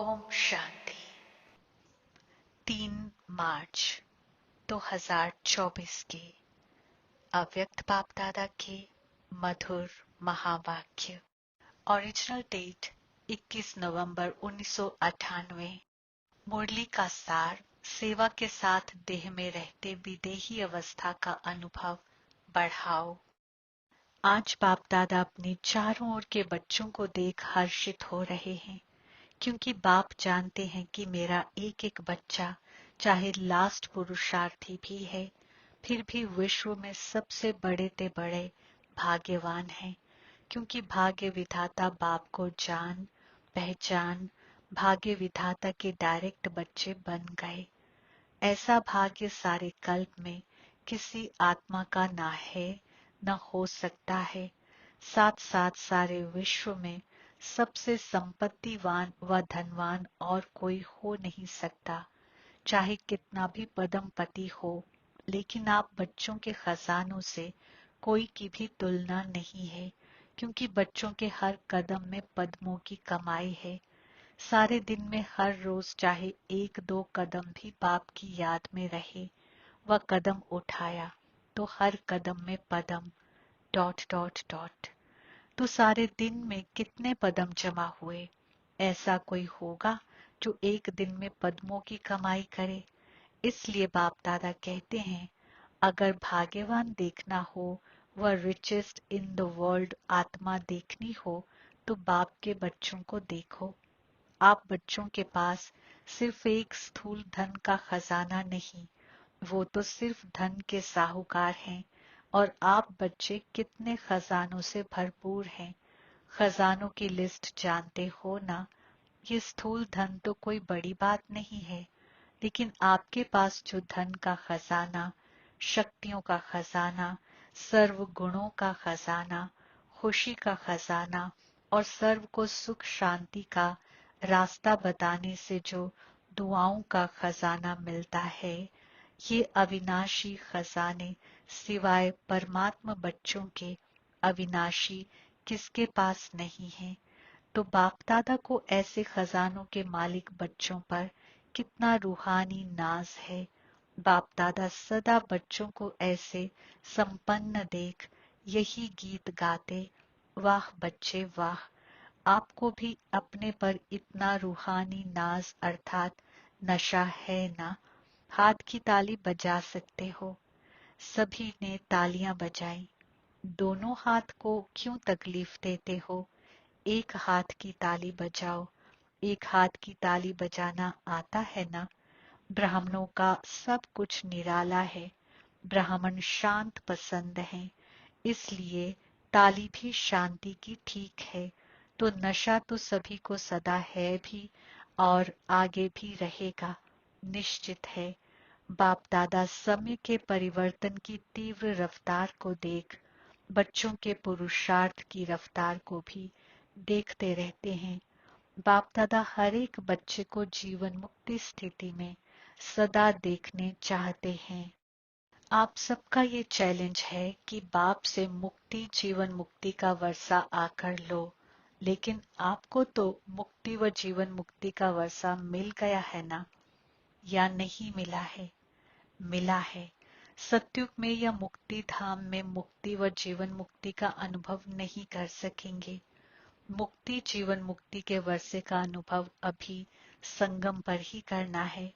ओम शांति। 3 मार्च 2024 के अव्यक्त बाप दादा के मधुर महावाक्य। ओरिजिनल डेट 21 नवंबर 1998। मुरली का सार। सेवा के साथ देह में रहते विदेही अवस्था का अनुभव बढ़ाओ। आज बाप दादा अपने चारों ओर के बच्चों को देख हर्षित हो रहे हैं, क्योंकि बाप जानते हैं कि मेरा एक एक बच्चा चाहे लास्ट पुरुषार्थी भी है, फिर भी विश्व में सबसे बड़े ते बड़े भाग्यवान है, क्योंकि भाग्य विधाता बाप को जान पहचान भाग्य विधाता के डायरेक्ट बच्चे बन गए। ऐसा भाग्य सारे कल्प में किसी आत्मा का ना है न हो सकता है। साथ साथ सारे विश्व में सबसे संपत्तिवान व धनवान और कोई हो नहीं सकता, चाहे कितना भी पदमपति हो, लेकिन आप बच्चों के खजानों से कोई की भी तुलना नहीं है, क्योंकि बच्चों के हर कदम में पद्मों की कमाई है। सारे दिन में हर रोज चाहे एक दो कदम भी बाप की याद में रहे, वह कदम उठाया तो हर कदम में पदम डॉट डॉट डॉट। तो सारे दिन में कितने पदम जमा हुए? ऐसा कोई होगा जो एक दिन में पद्मों की कमाई करे? इसलिए बाप दादा कहते हैं, अगर भाग्यवान देखना हो व रिचेस्ट इन द वर्ल्ड आत्मा देखनी हो तो बाप के बच्चों को देखो। आप बच्चों के पास सिर्फ एक स्थूल धन का खजाना नहीं, वो तो सिर्फ धन के साहूकार हैं, और आप बच्चे कितने खजानों से भरपूर हैं। खजानों की लिस्ट जानते हो ना? ये स्थूल धन तो कोई बड़ी बात नहीं है, लेकिन आपके पास जो धन का खजाना, शक्तियों का खजाना, सर्व गुणों का खजाना, खुशी का खजाना और सर्व को सुख शांति का रास्ता बताने से जो दुआओं का खजाना मिलता है, ये अविनाशी खजाने सिवाय परमात्मा बच्चों के अविनाशी किसके पास नहीं है। तो बाप दादा को ऐसे खजानों के मालिक बच्चों पर कितना रूहानी नाज है। बाप दादा सदा बच्चों को ऐसे संपन्न देख यही गीत गाते, वाह बच्चे वाह, आपको भी अपने पर इतना रूहानी नाज अर्थात नशा है ना? हाथ की ताली बजा सकते हो। सभी ने तालियां बजाई। दोनों हाथ को क्यों तकलीफ देते हो? एक हाथ की ताली बजाओ। एक हाथ की ताली बजाना आता है ना? ब्राह्मणों का सब कुछ निराला है। ब्राह्मण शांत पसंद हैं, इसलिए ताली भी शांति की ठीक है। तो नशा तो सभी को सदा है भी और आगे भी रहेगा, निश्चित है। बाप दादा समय के परिवर्तन की तीव्र रफ्तार को देख बच्चों के पुरुषार्थ की रफ्तार को भी देखते रहते हैं। बाप दादा हर एक बच्चे को जीवन मुक्ति स्थिति में सदा देखने चाहते हैं। आप सबका ये चैलेंज है कि बाप से मुक्ति जीवन मुक्ति का वर्षा आकर लो, लेकिन आपको तो मुक्ति व जीवन मुक्ति का वर्षा मिल गया है ना, या नहीं मिला है? मिला है। सत्युग में या मुक्ति धाम में मुक्ति व जीवन मुक्ति का अनुभव नहीं कर सकेंगे। मुक्ति जीवन मुक्ति के वर्षे का अनुभव अभी संगम पर ही करना है।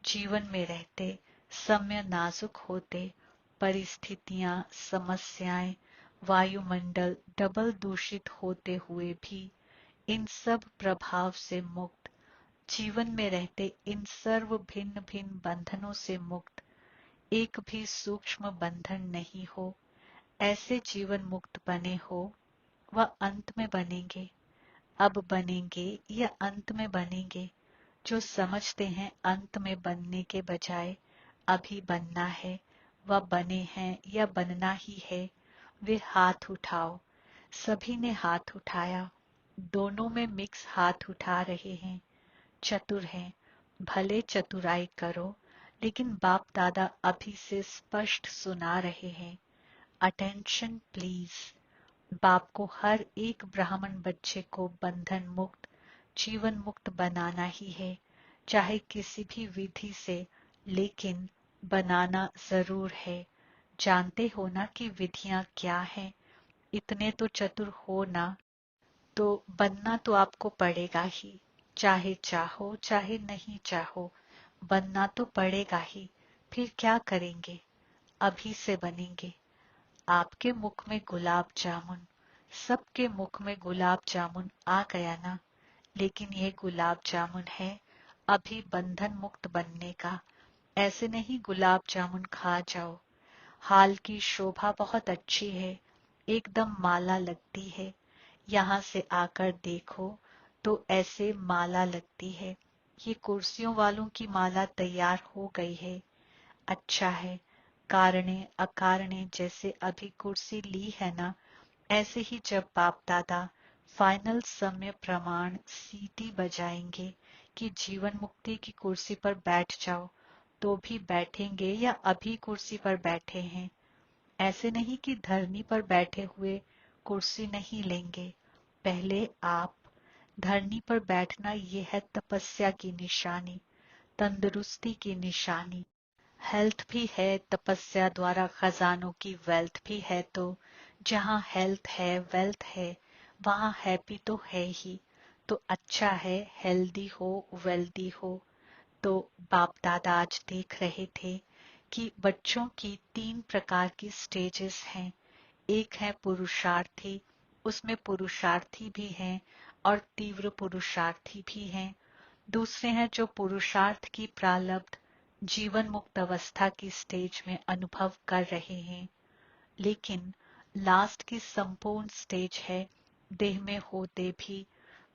जीवन में रहते समय नाजुक होते, परिस्थितियां समस्याएं वायुमंडल डबल दूषित होते हुए भी इन सब प्रभाव से मुक्त, जीवन में रहते इन सर्व भिन्न भिन्न बंधनों से मुक्त, एक भी सूक्ष्म बंधन नहीं हो, ऐसे जीवन मुक्त बने हो। वह अंत में बनेंगे। अब बनेंगे या अंत में बनेंगे? जो समझते हैं अंत में बनने के बजाय अभी बनना है, वह बने हैं या बनना ही है, वे हाथ उठाओ। सभी ने हाथ उठाया। दोनों में मिक्स हाथ उठा रहे हैं। चतुर हैं, भले चतुराई करो, लेकिन बाप दादा अभी से स्पष्ट सुना रहे हैं। Attention please. बाप को हर एक ब्राह्मण बच्चे को बंधन मुक्त जीवन मुक्त बनाना ही है, चाहे किसी भी विधि से, लेकिन बनाना जरूर है। जानते हो ना कि विधियां क्या हैं? इतने तो चतुर हो ना, तो बनना तो आपको पड़ेगा ही। चाहे चाहो चाहे नहीं चाहो, बनना तो पड़ेगा ही। फिर क्या करेंगे? अभी से बनेंगे। आपके मुख में गुलाब जामुन, सबके मुख में गुलाब जामुन आ गया ना। लेकिन ये गुलाब जामुन है अभी बंधन मुक्त बनने का। ऐसे नहीं गुलाब जामुन खा जाओ। हाल की शोभा बहुत अच्छी है, एकदम माला लगती है। यहाँ से आकर देखो तो ऐसे माला लगती है। ये कुर्सियों वालों की माला तैयार हो गई है। अच्छा है, कारणे अकारणे जैसे अभी कुर्सी ली है ना, ऐसे ही जब बाप दादा फाइनल समय प्रमाण सीटी बजाएंगे कि जीवन मुक्ति की कुर्सी पर बैठ जाओ, तो भी बैठेंगे या अभी कुर्सी पर बैठे हैं? ऐसे नहीं कि धरनी पर बैठे हुए कुर्सी नहीं लेंगे। पहले आप धरनी पर बैठना, ये है तपस्या की निशानी, तंदुरुस्ती की निशानी। हेल्थ भी है तपस्या द्वारा खजानों की वेल्थ भी है। तो जहाँ हेल्थ है वेल्थ है, वहाँ हैप्पी तो है ही। तो अच्छा है हेल्दी हो वेल्दी हो। तो बाप दादा आज देख रहे थे कि बच्चों की 3 प्रकार की स्टेजेस हैं। एक है पुरुषार्थी, उसमें पुरुषार्थी भी हैं और तीव्र पुरुषार्थी भी हैं। दूसरे हैं जो पुरुषार्थ की प्रारब्ध जीवन मुक्त अवस्था की स्टेज में अनुभव कर रहे हैं। लेकिन लास्ट की संपूर्ण स्टेज है देह में होते भी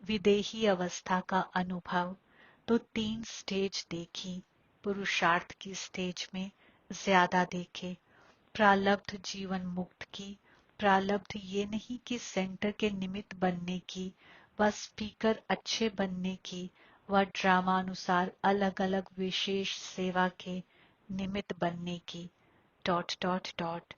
विदेही अवस्था का अनुभव। तो 3 स्टेज देखी, पुरुषार्थ की स्टेज में ज्यादा देखे। प्रारब्ध जीवन मुक्त की, प्रारब्ध ये नहीं कि सेंटर के निमित्त बनने की, व स्पीकर अच्छे बनने की, व ड्रामानुसार अलग अलग विशेष सेवा के निमित्त बनने की। Dot dot dot.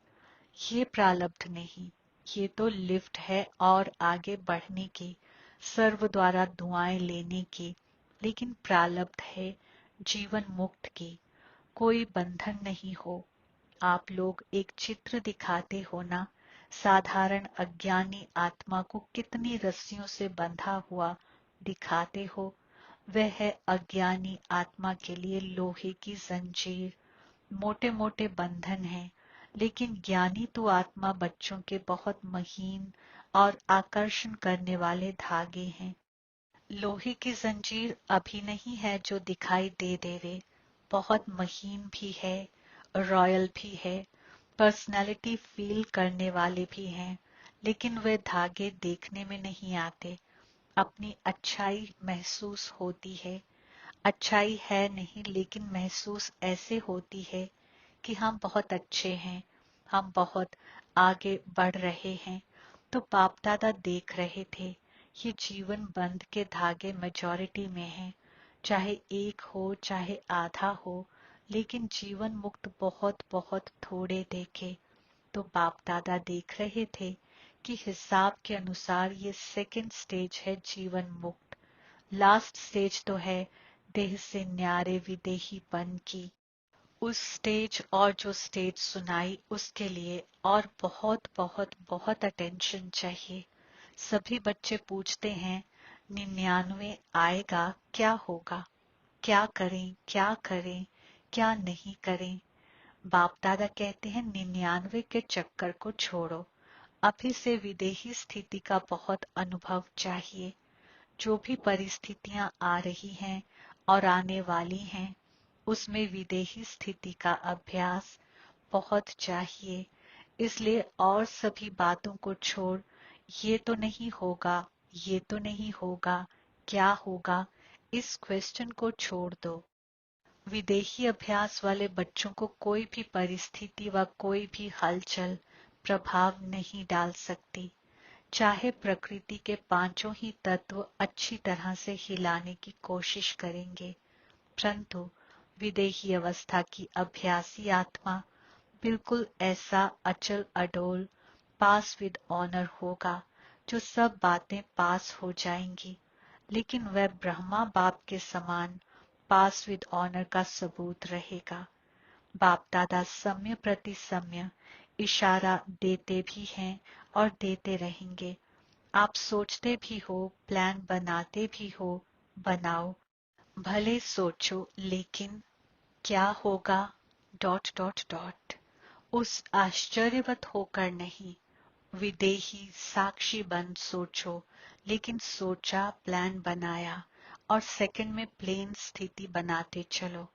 ये प्रारब्ध नहीं, ये तो लिफ्ट है और आगे बढ़ने की, सर्व द्वारा दुआएं लेने की। लेकिन प्रारब्ध है जीवन मुक्त की। कोई बंधन नहीं हो। आप लोग एक चित्र दिखाते हो ना, साधारण अज्ञानी आत्मा को कितनी रस्सियों से बंधा हुआ दिखाते हो, वह है अज्ञानी आत्मा के लिए लोहे की जंजीर। मोटे मोटे बंधन हैं, लेकिन ज्ञानी तो आत्मा बच्चों के बहुत महीन और आकर्षण करने वाले धागे हैं। लोहे की जंजीर अभी नहीं है जो दिखाई दे देवे, बहुत महीन भी है, रॉयल भी है, पर्सनालिटी फील करने वाले भी हैं। लेकिन वे धागे देखने में नहीं आते। अपनी अच्छाई महसूस होती है। अच्छाई है नहीं, लेकिन महसूस ऐसे होती है कि हम बहुत अच्छे हैं, हम बहुत आगे बढ़ रहे हैं। तो बाप दादा देख रहे थे ये जीवन बंध के धागे मेजॉरिटी में हैं, चाहे एक हो चाहे आधा हो, लेकिन जीवन मुक्त बहुत बहुत थोड़े देखे। तो बाप दादा देख रहे थे कि हिसाब के अनुसार ये सेकंड स्टेज है जीवन मुक्त। लास्ट स्टेज तो है देह से न्यारे विदेहीपन की। उस स्टेज और जो स्टेज सुनाई उसके लिए और बहुत बहुत बहुत अटेंशन चाहिए। सभी बच्चे पूछते हैं 99 आएगा क्या होगा, क्या करें क्या करें क्या नहीं करें। बाप दादा कहते हैं 99 के चक्कर को छोड़ो, अभी से विदेही स्थिति का बहुत अनुभव चाहिए। जो भी परिस्थितियां आ रही हैं और आने वाली हैं, उसमें विदेही स्थिति का अभ्यास बहुत चाहिए। इसलिए और सभी बातों को छोड़, ये तो नहीं होगा, ये तो नहीं होगा, क्या होगा, इस क्वेश्चन को छोड़ दो। विदेही अभ्यास वाले बच्चों को कोई भी परिस्थिति व कोई भी हलचल प्रभाव नहीं डाल सकती। चाहे प्रकृति के पांचों ही तत्व अच्छी तरह से हिलाने की कोशिश करेंगे, परंतु विदेही अवस्था की अभ्यासी आत्मा बिल्कुल ऐसा अचल अडोल पास विद ऑनर होगा, जो सब बातें पास हो जाएंगी। लेकिन वह ब्रह्मा बाप के समान पास विद ऑनर का सबूत रहेगा। बाप दादा समय प्रति समय इशारा देते भी हैं और देते रहेंगे। आप सोचते भी हो, प्लान बनाते भी हो, बनाओ, भले सोचो, लेकिन क्या होगा? Dot dot dot. उस आश्चर्यवत होकर नहीं, विदेही साक्षी बन सोचो, लेकिन सोचा, प्लान बनाया और सेकंड में प्लेन स्थिति बनाते चलो।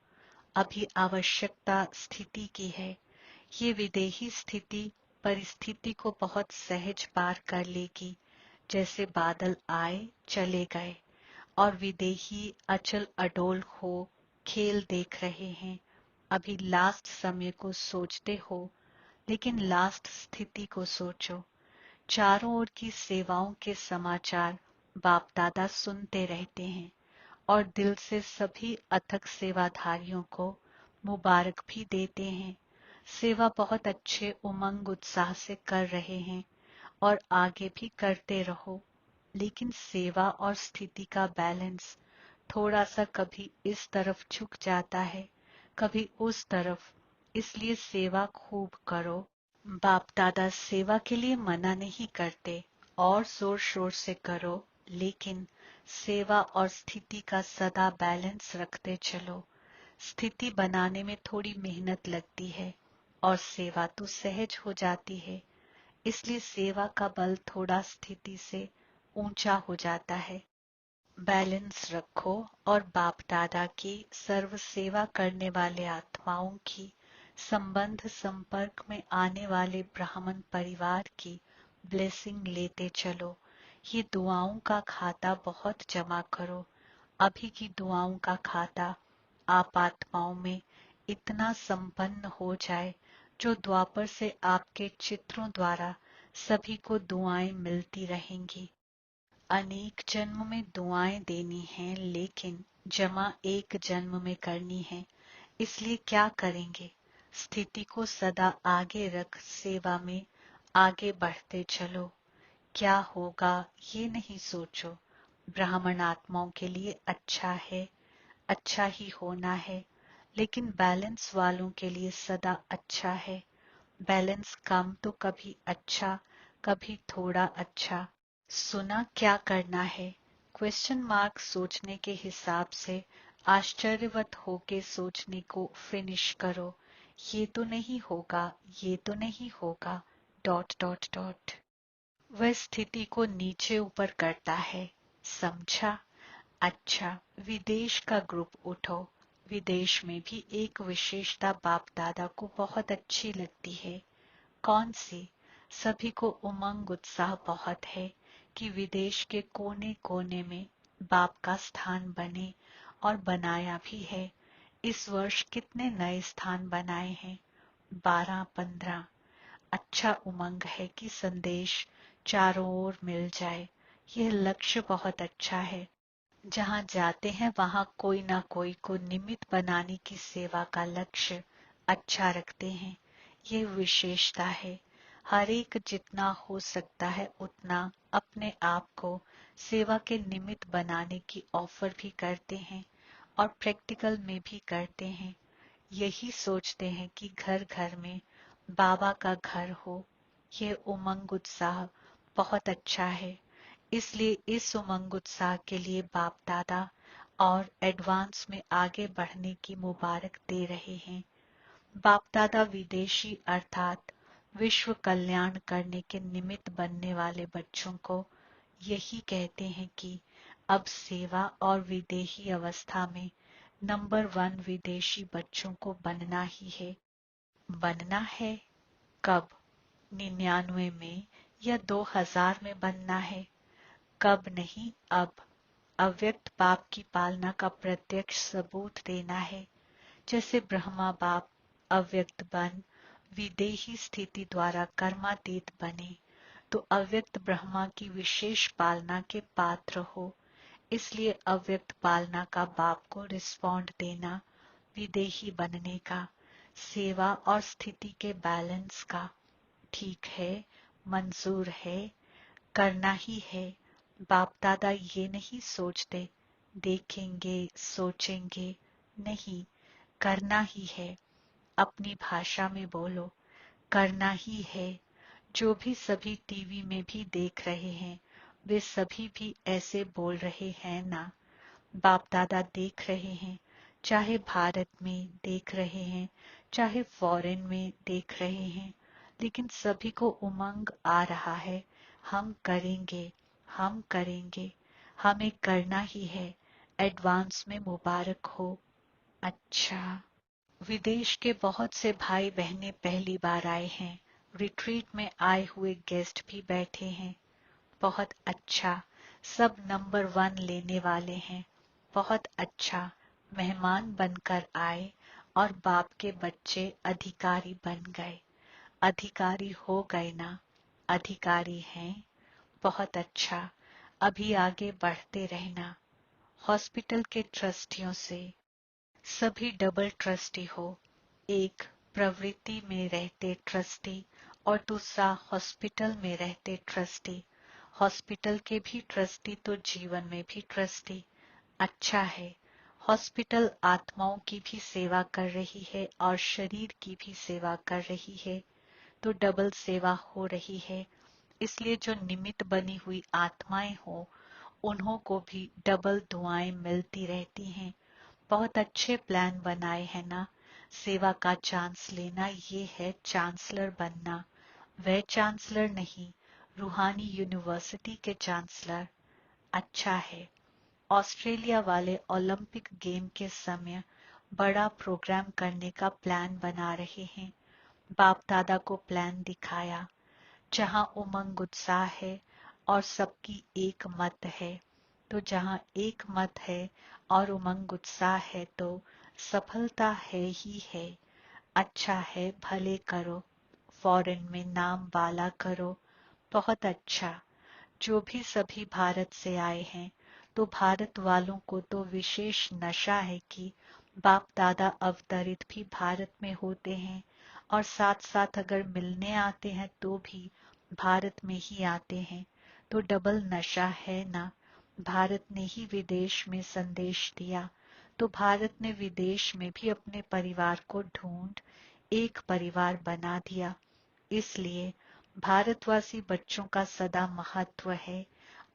अभी आवश्यकता स्थिति की है। ये विदेही स्थिति परिस्थिति को बहुत सहज पार कर लेगी, जैसे बादल आए चले गए। और विदेही अचल अडोल हो खेल देख रहे हैं। अभी लास्ट समय को सोचते हो, लेकिन लास्ट स्थिति को सोचो। चारों ओर की सेवाओं के समाचार बाप दादा सुनते रहते हैं और दिल से सभी अथक सेवाधारियों को मुबारक भी देते हैं। सेवा बहुत अच्छे उमंग उत्साह से कर रहे हैं और आगे भी करते रहो, लेकिन सेवा और स्थिति का बैलेंस थोड़ा सा कभी इस तरफ झुक जाता है, कभी उस तरफ। इसलिए सेवा खूब करो। बाप दादा सेवा के लिए मना नहीं करते, और जोर शोर से करो, लेकिन सेवा और स्थिति का सदा बैलेंस रखते चलो। स्थिति बनाने में थोड़ी मेहनत लगती है और सेवा तो सहज हो जाती है। इसलिए सेवा का बल थोड़ा स्थिति से ऊंचा हो जाता है। बैलेंस रखो और बाप दादा की सर्व सेवा करने वाले आत्माओं की संबंध संपर्क में आने वाले ब्राह्मण परिवार की ब्लेसिंग लेते चलो। ये दुआओं का खाता बहुत जमा करो। अभी की दुआओं का खाता आप आत्माओं में इतना संपन्न हो जाए, जो द्वापर से आपके चित्रों द्वारा सभी को दुआएं मिलती रहेंगी। अनेक जन्म में दुआएं देनी हैं, लेकिन जमा एक जन्म में करनी है। इसलिए क्या करेंगे? स्थिति को सदा आगे रख सेवा में आगे बढ़ते चलो। क्या होगा ये नहीं सोचो। ब्राह्मण आत्माओं के लिए अच्छा है, अच्छा ही होना है, लेकिन बैलेंस वालों के लिए सदा अच्छा है। बैलेंस कम तो कभी अच्छा, कभी थोड़ा अच्छा। सुना क्या करना है? क्वेश्चन मार्क सोचने के हिसाब से आश्चर्यवत होके सोचने को फिनिश करो। ये तो नहीं होगा, ये तो नहीं होगा, डॉट डॉट डॉट। वह स्थिति को नीचे ऊपर करता है, समझा? अच्छा, विदेश का ग्रुप उठो। विदेश में भी एक विशेषता बाप दादा को बहुत अच्छी लगती है। कौन सी? सभी को उमंग उत्साह बहुत है कि विदेश के कोने कोने में बाप का स्थान बने, और बनाया भी है। इस वर्ष कितने नए स्थान बनाए हैं? 12-15। अच्छा उमंग है कि संदेश चारों ओर मिल जाए। यह लक्ष्य बहुत अच्छा है। जहां जाते हैं वहां कोई ना कोई को निमित्त बनाने की सेवा का लक्ष्य अच्छा रखते हैं। ये विशेषता है। हर एक जितना हो सकता है उतना अपने आप को सेवा के निमित्त बनाने की ऑफर भी करते हैं और प्रैक्टिकल में भी करते हैं। यही सोचते हैं कि घर घर में बाबा का घर हो। ये उमंग उत्साह बहुत अच्छा है। इसलिए इस उमंग उत्साह के लिए बाप दादा और एडवांस में आगे बढ़ने की मुबारक दे रहे हैं। बाप दादा विदेशी अर्थात विश्व कल्याण करने के निमित्त बनने वाले बच्चों को यही कहते हैं कि अब सेवा और विदेही अवस्था में नंबर 1 विदेशी बच्चों को बनना ही है। बनना है कब? 99 में या 2000 में बनना है? कब नहीं, अब। अव्यक्त बाप की पालना का प्रत्यक्ष सबूत देना है। जैसे ब्रह्मा बाप अव्यक्त बन विदेही स्थिति द्वारा कर्मातीत बने, तो अव्यक्त ब्रह्मा की विशेष पालना के पात्र हो। इसलिए अव्यक्त पालना का बाप को रिस्पॉन्ड देना विदेही बनने का, सेवा और स्थिति के बैलेंस का। ठीक है, मंजूर है, करना ही है। बाप दादा ये नहीं सोचते देखेंगे सोचेंगे, नहीं, करना ही है। अपनी भाषा में बोलो, करना ही है। जो भी सभी टीवी में भी देख रहे हैं वे सभी भी ऐसे बोल रहे हैं ना। बाप दादा देख रहे हैं, चाहे भारत में देख रहे हैं चाहे फॉरेन में देख रहे हैं, लेकिन सभी को उमंग आ रहा है, हम करेंगे, हम करेंगे, हमें करना ही है। एडवांस में मुबारक हो। अच्छा, विदेश के बहुत से भाई बहनें पहली बार आए हैं। रिट्रीट में आए हुए गेस्ट भी बैठे हैं। बहुत अच्छा, सब नंबर 1 लेने वाले हैं। बहुत अच्छा, मेहमान बनकर आए और बाप के बच्चे अधिकारी बन गए। अधिकारी हो गए ना, अधिकारी हैं। बहुत अच्छा, अभी आगे बढ़ते रहना। हॉस्पिटल के ट्रस्टियों से सभी डबल ट्रस्टी हो, एक प्रवृत्ति में रहते ट्रस्टी और दूसरा हॉस्पिटल में रहते ट्रस्टी। हॉस्पिटल के भी ट्रस्टी तो जीवन में भी ट्रस्टी। अच्छा है, हॉस्पिटल आत्माओं की भी सेवा कर रही है और शरीर की भी सेवा कर रही है, तो डबल सेवा हो रही है। इसलिए जो निमित्त बनी हुई आत्माएं हो उन्हों को भी डबल दुआएं मिलती रहती हैं। बहुत अच्छे प्लान बनाए हैं ना। सेवा का चांस लेना ये है चांसलर बनना। वह चांसलर नहीं, रूहानी यूनिवर्सिटी के चांसलर। अच्छा है। ऑस्ट्रेलिया वाले ओलंपिक गेम के समय बड़ा प्रोग्राम करने का प्लान बना रहे हैं। बाप दादा को प्लान दिखाया, जहां उमंग उत्साह है और सबकी एक मत है। तो जहां एक मत है और उमंग उत्साह है तो सफलता है ही है। अच्छा है, भले करो, फॉरेन में नाम वाला करो। बहुत अच्छा। जो भी सभी भारत से आए हैं तो भारत वालों को तो विशेष नशा है कि बाप दादा अवतरित भी भारत में होते हैं और साथ साथ अगर मिलने आते हैं तो भी भारत में ही आते हैं, तो डबल नशा है ना। भारत ने ही विदेश में संदेश दिया, तो भारत ने विदेश में भी अपने परिवार को ढूंढ एक परिवार बना दिया। इसलिए भारतवासी बच्चों का सदा महत्व है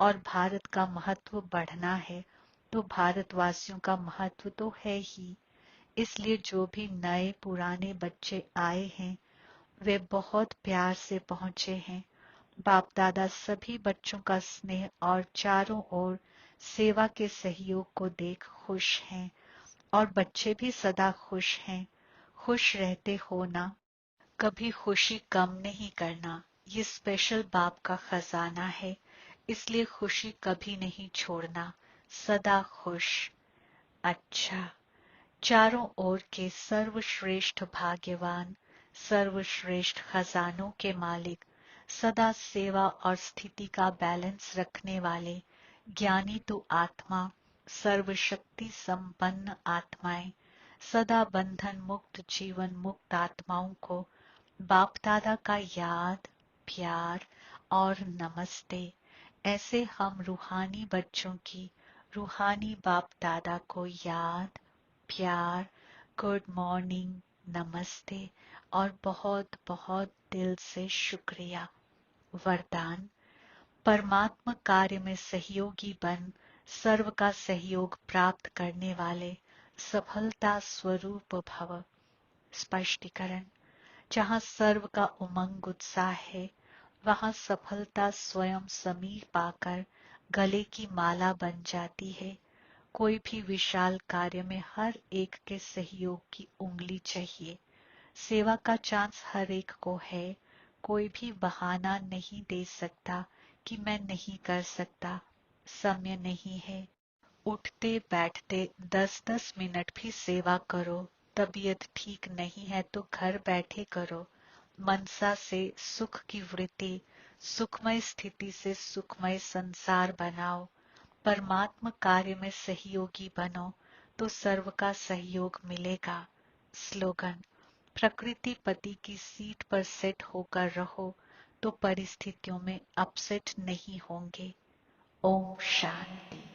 और भारत का महत्व बढ़ना है, तो भारतवासियों का महत्व तो है ही। इसलिए जो भी नए पुराने बच्चे आए हैं वे बहुत प्यार से पहुंचे हैं। बाप दादा सभी बच्चों का स्नेह और चारों ओर सेवा के सहयोग को देख खुश हैं और बच्चे भी सदा खुश हैं। खुश रहते हो ना। कभी खुशी कम नहीं करना, ये स्पेशल बाप का खजाना है, इसलिए खुशी कभी नहीं छोड़ना, सदा खुश। अच्छा, चारों ओर के सर्वश्रेष्ठ भाग्यवान, सर्वश्रेष्ठ खजानों के मालिक, सदा सेवा और स्थिति का बैलेंस रखने वाले ज्ञानी तो आत्मा, सर्वशक्ति संपन्न आत्माएं, सदा बंधन मुक्त जीवन मुक्त आत्माओं को बाप दादा का याद, प्यार और नमस्ते। ऐसे हम रूहानी बच्चों की रूहानी बाप दादा को याद, प्यार, गुड मॉर्निंग, नमस्ते और बहुत बहुत दिल से शुक्रिया। वरदान, परमात्मा कार्य में सहयोगी बन सर्व का सहयोग प्राप्त करने वाले सफलता स्वरूप भव। स्पष्टीकरण, जहाँ सर्व का उमंग उत्साह है वहाँ सफलता स्वयं समीप आकर गले की माला बन जाती है। कोई भी विशाल कार्य में हर एक के सहयोग की उंगली चाहिए। सेवा का चांस हर एक को है। कोई भी बहाना नहीं दे सकता कि मैं नहीं कर सकता, समय नहीं है। उठते बैठते 10-10 मिनट भी सेवा करो। तबीयत ठीक नहीं है तो घर बैठे करो। मनसा से सुख की वृत्ति, सुखमय स्थिति से सुखमय संसार बनाओ। परमात्मा कार्य में सहयोगी बनो तो सर्व का सहयोग मिलेगा। स्लोगन, प्रकृति पति की सीट पर सेट होकर रहो तो परिस्थितियों में अपसेट नहीं होंगे। ओम शांति।